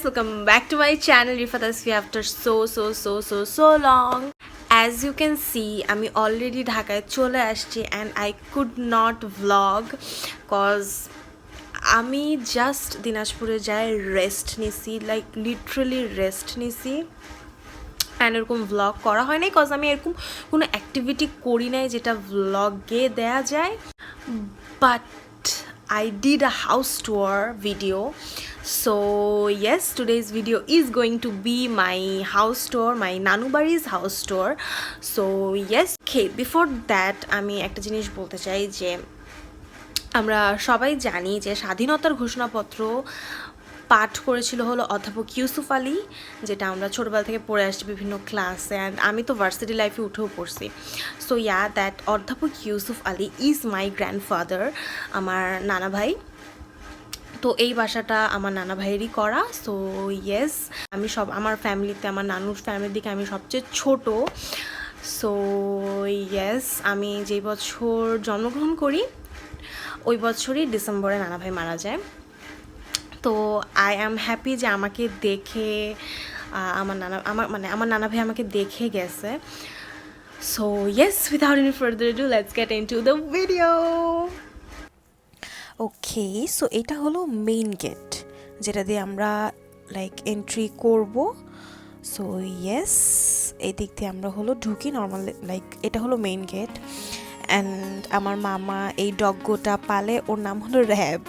guys, welcome back to my channel Rifa after so long. As you can see, I'm already ঢাকায় চলে আসছি and I could not vlog cause আমি just দিনাজপুরে যাই rest নিছি, like literally rest নিছি and এরকম vlog করা হয় নাই cause আমি এরকম কোনো অ্যাক্টিভিটি করি নাই যেটা vlog-এ দেয়া যায়. But I did a house tour video. So yes, today's video is going to be my house tour, my Nanubari's house tour. So yes, okay, before that আমি একটা জিনিস বলতে চাই যে আমরা সবাই জানি যে স্বাধীনতার ঘোষণাপত্র পাঠ করেছিল হলো অধ্যাপক ইউসুফ আলী, যেটা আমরা ছোটবেলা থেকে পড়ে আসছি বিভিন্ন ক্লাসে অ্যান্ড আমি তো ভার্সিটি লাইফে উঠেও পড়ছি. সো ইয়া, দ্যাট অধ্যাপক Yusuf Ali is my grandfather, আমার নানা ভাই. তো এই বাসাটা আমার নানা ভাইয়েরই করা. সো ইয়েস, আমি আমার ফ্যামিলিতে, আমার নানুর ফ্যামিলির দিকে আমি সবচেয়ে ছোট. সো ইয়েস, আমি যেই বছর জন্মগ্রহণ করি ওই বছরই ডিসেম্বরে নানা ভাই মারা যায়. তো আই অ্যাম হ্যাপি যে আমাকে দেখে আমার নানা ভাই আমাকে দেখে গেছে. So yes, without any further do let's get into the video. Okay, so এটা হলো মেইন গেট যেটা দিয়ে আমরা লাইক এন্ট্রি করব. সো ইয়েস, এই দিক দিয়ে আমরা হলো ঢুকি নর্মাল, লাইক এটা হলো মেইন গেট. অ্যান্ড আমার মামা এই ডগগোটা পালে, ওর নাম হলো র্যাব.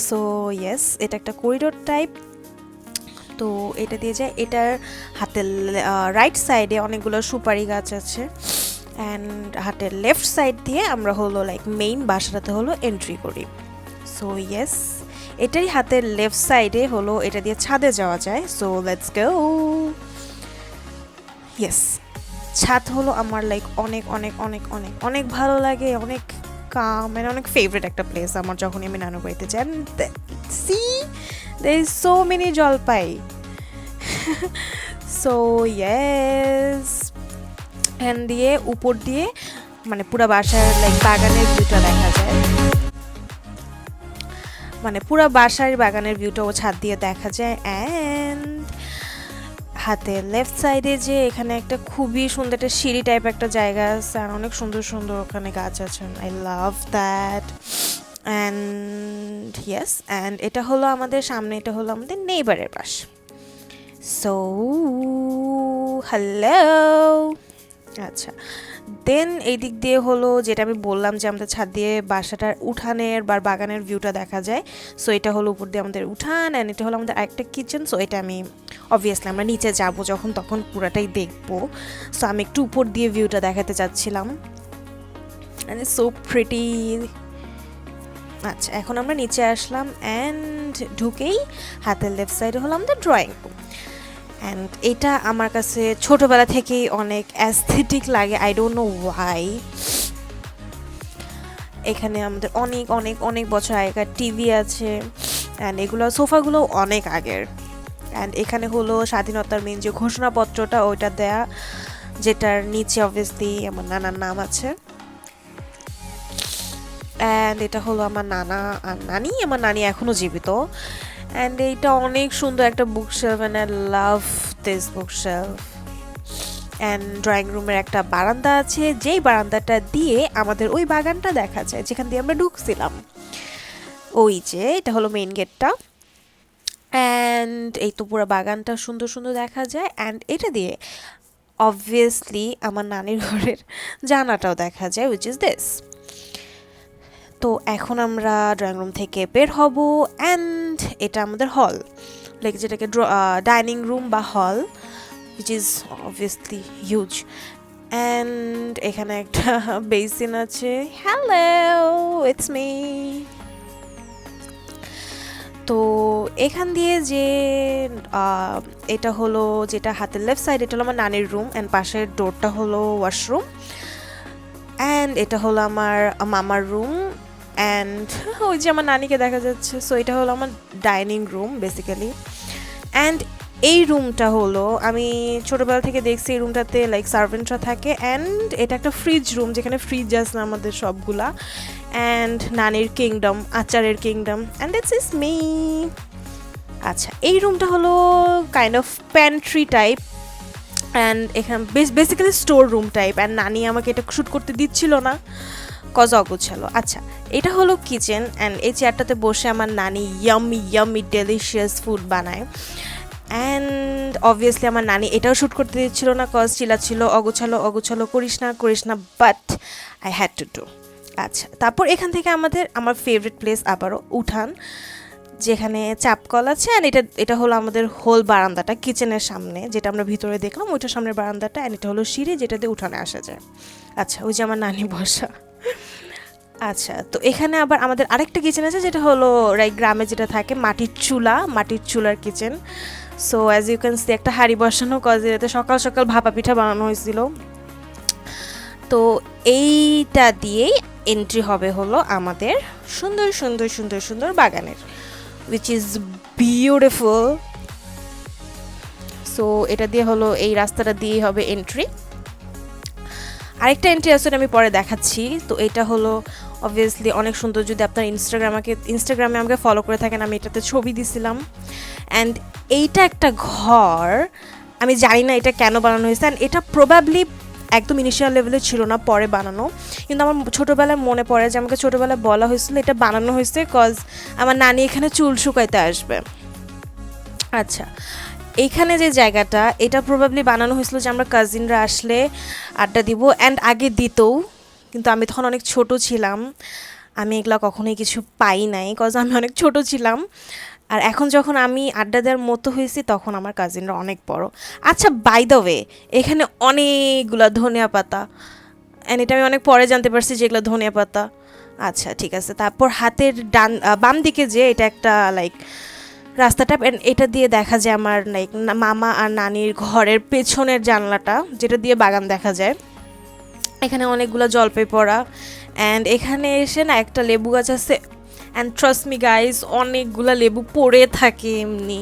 সো ইয়েস, এটা একটা করিডোর টাইপ. তো এটা দিয়ে যায়, এটার হাতের রাইট সাইডে অনেকগুলো সুপারি গাছ আছে অ্যান্ড হাতের লেফট সাইড দিয়ে আমরা হলো লাইক মেইন বাসাটাতে হলো এন্ট্রি করি. সো ইয়েস, এটাই হাতের লেফট সাইডে হলো, এটা দিয়ে ছাদে যাওয়া যায়. So let's go. ইয়েস, ছাদ হলো আমার লাইক অনেক অনেক অনেক অনেক অনেক ভালো লাগে, অনেক কাম এন্ড অনেক ফেভারিট একটা প্লেস আমার যখনই আমি নানু বাড়িতে যাই. See there is so many জলপাই. সো ইয়েস, এন্ড দিয়ে উপর দিয়ে মানে পুরো বাসার লাইক বাগানের ভিউটা দেখা যায়, মানে পুরো বাসার বাগানের ভিউটাও ছাদ দিয়ে দেখা যায়. অ্যান্ড হাতে লেফট সাইডে যে এখানে একটা খুবই সুন্দর একটা সিঁড়ি টাইপ একটা জায়গা আছে আর অনেক সুন্দর সুন্দর ওখানে গাছ আছে. I love that. And yes, and এটা হলো আমাদের সামনে, এটা হলো আমাদের নেইবারের পাশ. সো হ্যালো, আচ্ছা, দেন এই দিক দিয়ে হলো যেটা আমি বললাম যে আমাদের ছাদ দিয়ে বাসাটার উঠানের বা বাগানের ভিউটা দেখা যায়. সো এটা হলো উপর দিয়ে আমাদের উঠান অ্যান্ড এটা হলো আমাদের আরেকটা কিচেন. সো এটা আমি অবভিয়াসলি আমরা নিচে যাব যখন তখন পুরাটাই দেখবো. সো আমি একটু উপর দিয়ে ভিউটা দেখাতে চাচ্ছিলাম অ্যান্ড ইটস সো প্রিটি. আচ্ছা, এখন আমরা নিচে আসলাম অ্যান্ড ঢুকেই হাতের লেফট সাইডে হলো আমাদের ড্রয়িং রুম. অ্যান্ড এটা আমার কাছে ছোটোবেলা থেকেই অনেক অ্যাস্থেটিক লাগে, আই ডোন্ট নো ওয়াই. এখানে আমাদের অনেক অনেক অনেক বছর আগেকার টিভি আছে অ্যান্ড এগুলো সোফাগুলো অনেক আগের. অ্যান্ড এখানে হলো স্বাধীনতার মেন যে ঘোষণাপত্রটা ওইটা দেয়া, যেটার নিচে অবভিয়াসলি আমার নানার নাম আছে. অ্যান্ড এটা হলো আমার নানা আর নানি, আমার নানি এখনও জীবিত. অ্যান্ড এইটা অনেক সুন্দর একটা bookshelf and I love this bookshelf. And drawing রুমের একটা বারান্দা আছে, যেই বারান্দাটা দিয়ে আমাদের ওই বাগানটা দেখা যায় যেখান দিয়ে আমরা ঢুকছিলাম. ওই যে এটা হলো মেইন গেটটা. অ্যান্ড এই তো পুরো বাগানটা সুন্দর সুন্দর দেখা যায়. অ্যান্ড এটা দিয়ে অবভিয়াসলি আমার নানির ঘরের জানাটাও দেখা যায়, উইচ ইজ দিস. তো এখন আমরা ড্রয়িং রুম থেকে বের হব অ্যান্ড এটা আমাদের হল, লাইক যেটাকে ডাইনিং রুম বা হল, which is obviously huge. And এখানে একটা বেসিন আছে. Hello, it's me. তো এখান দিয়ে যে এটা হলো যেটা হাতের লেফট সাইড, এটা হলো আমার নানির রুম অ্যান্ড পাশের ডোরটা হলো ওয়াশরুম. অ্যান্ড এটা হলো আমার মামার রুম অ্যান্ড ওই যে আমার নানিকে দেখা যাচ্ছে. সো এটা হলো আমার ডাইনিং রুম বেসিক্যালি. অ্যান্ড এই রুমটা হলো, আমি ছোটোবেলা থেকে দেখছি এই রুমটাতে লাইক সার্ভেন্টরা থাকে. অ্যান্ড এটা একটা ফ্রিজ রুম যেখানে ফ্রিজ আছে আমাদের সবগুলা. অ্যান্ড নানির কিংডম, আচারের kingdom. And it's is me. আচ্ছা, এই রুমটা হলো kind of pantry type and এখানে basically store room type, and নানি আমাকে এটা শ্যুট করতে দিচ্ছিল না কজ অগোছালো। আচ্ছা, এটা হলো কিচেন, অ্যান্ড এই চেয়ারটাতে বসে আমার নানি ইয়ামি ডেলিশিয়াস ফুড বানায়। অ্যান্ড অবভিয়াসলি আমার নানি এটাও শ্যুট করতে দিচ্ছিল না কজ ছিল অগোছালো করিস না, but I had to do. আচ্ছা, তারপর এখান থেকে আমার ফেভারিট প্লেস আবারও উঠান, যেখানে চাপকল আছে, অ্যান্ড এটা হলো আমাদের হোল বারান্দাটা কিচেনের সামনে, যেটা আমরা ভিতরে দেখলাম ওইটার সামনের বারান্দাটা, অ্যান্ড এটা হলো সিঁড়ি যেটা দিয়ে উঠানে আসা যায়। আচ্ছা, ওই যে আমার নানি বসা। আচ্ছা, তো এখানে আবার আমাদের আরেকটা কিচেন আছে, যেটা হলো গ্রামে যেটা থাকে মাটির চুলার kitchen. So as you can see একটা হাঁড়ি বসানো, কজ এটাতে সকাল ভাপা পিঠা বানানো হয়েছিল। তো এইটা দিয়েই এন্ট্রি হবে হলো আমাদের সুন্দর বাগানের, which is beautiful. সো এটা দিয়ে হলো এই রাস্তাটা দিয়ে হবে এন্ট্রি। আরেকটা এন্ট্রি আছে, আমি পরে দেখাচ্ছি। তো এটা হলো অবভিয়াসলি অনেক সুন্দর, যদি আপনার ইনস্টাগ্রামে আমাকে ফলো করে থাকেন, আমি এটাতে ছবি দিছিলাম। অ্যান্ড এইটা একটা ঘর, আমি জানি না এটা কেন বানানো হয়েছে, অ্যান্ড এটা প্রবাবলি একদম ইনিশিয়াল লেভেলে ছিল না, পরে বানানো। কিন্তু আমার ছোটোবেলায় মনে পড়ে যে আমাকে ছোটোবেলায় বলা হয়েছিল এটা বানানো হয়েছে কজ আমার নানি এখানে চুল শুকাইতে আসবে। আচ্ছা, এইখানে যে জায়গাটা, এটা প্রবাবলি বানানো হয়েছিল যে আমরা কাজিনরা আসলে আড্ডা দিব, অ্যান্ড আগে দিতও, কিন্তু আমি তখন অনেক ছোট ছিলাম, আমি এগুলা কখনোই কিছু পাই নাই কজ আমি অনেক ছোট ছিলাম। আর এখন যখন আমি আড্ডা দেওয়ার মতো হয়েছি তখন আমার কাজিনরা অনেক বড়। আচ্ছা, বাই দ্য ওয়ে, এখানে অনেকগুলো ধনিয়া পাতা, অ্যান্ড এটা আমি অনেক পরে জানতে পারছি যেগুলো ধনিয়া পাতা। আচ্ছা, ঠিক আছে। তারপর হাতের বাম দিকে যে এটা একটা রাস্তাটা, এটা দিয়ে দেখা যায় আমার মামা আর নানির ঘরের পেছনের জানলাটা, যেটা দিয়ে বাগান দেখা যায়। এখানে অনেকগুলো জলপাই পড়া, অ্যান্ড এখানে এসে না একটা লেবু গাছ আছে, অ্যান্ড ট্রাস্ট মি গাইজ, অনেকগুলো লেবু পড়ে থাকে এমনি,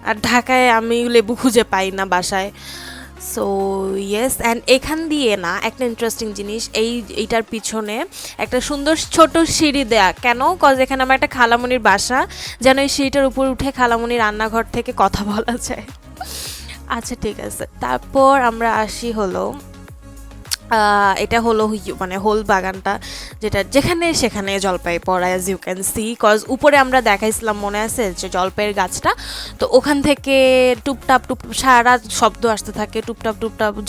আর ঢাকায় আমি লেবু খুঁজে পাই না বাসায়। সো ইয়েস, অ্যান্ড এখান দিয়ে না একটা ইন্টারেস্টিং জিনিস, এইটার পিছনে একটা সুন্দর ছোট সিঁড়ি দেয়া, কেন কজ এখানে আমার একটা খালামণির বাসা, যেন এই সিঁড়িটার উপর উঠে খালামণির রান্নাঘর থেকে কথা বলা যায়। আচ্ছা, ঠিক আছে। তারপর আমরা আসি হলো এটা হলো মানে হোল বাগানটা, যেখানে সেখানে জলপাই পড়া, as you can see, cause উপরে আমরা দেখাইছিলাম মনে আছে যে জলপাইয়ের গাছটা, তো ওখান থেকে টুপটাপ সারা রাত শব্দ আসতে থাকে, টুপটাপ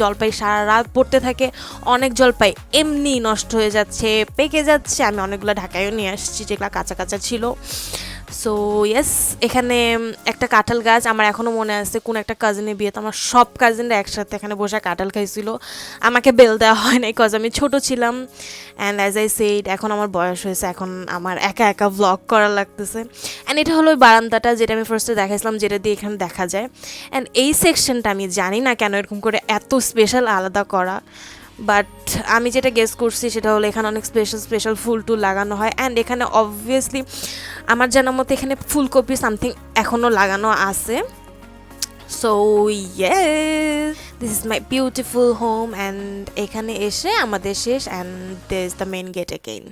জলপাই সারা রাত পড়তে থাকে। অনেক জলপাই এমনি নষ্ট হয়ে যাচ্ছে, পেকে যাচ্ছে, আমি অনেকগুলো ঢাকায়ও নিয়ে আসছি যেগুলো কাঁচা ছিল। সো ইয়েস, এখানে একটা কাঁঠাল গাছ, আমার এখনও মনে আছে কোন একটা কাজিনের বিয়েতে আমার সব কাজিনরা একসাথে এখানে বসে কাঁঠাল খাইছিল, আমাকে বেল দেওয়া হয় নাই কজ আমি ছোট ছিলাম। অ্যান্ড অ্যাজ আই সেড, এখন আমার বয়স হয়েছে, এখন আমার একা ভ্লগ করা লাগতেছে। অ্যান্ড এটা হলো বারান্দাটা, যেটা আমি ফার্স্টে দেখাইছিলাম, যেটা দিয়ে এখানে দেখা যায়। অ্যান্ড এই সেকশনটা আমি জানি না কেন এরকম করে এত স্পেশাল আলাদা করা, বাট আমি যেটা গেস করছি সেটা হলো এখানে অনেক স্পেশাল ফুল টুল লাগানো হয়। অ্যান্ড এখানে অবভিয়াসলি আমার জানার মতো এখানে ফুলকপি সামথিং এখনও লাগানো আছে। So yes, this is my beautiful home, and এখানে এসে আমাদের শেষ, and this is the main gate again.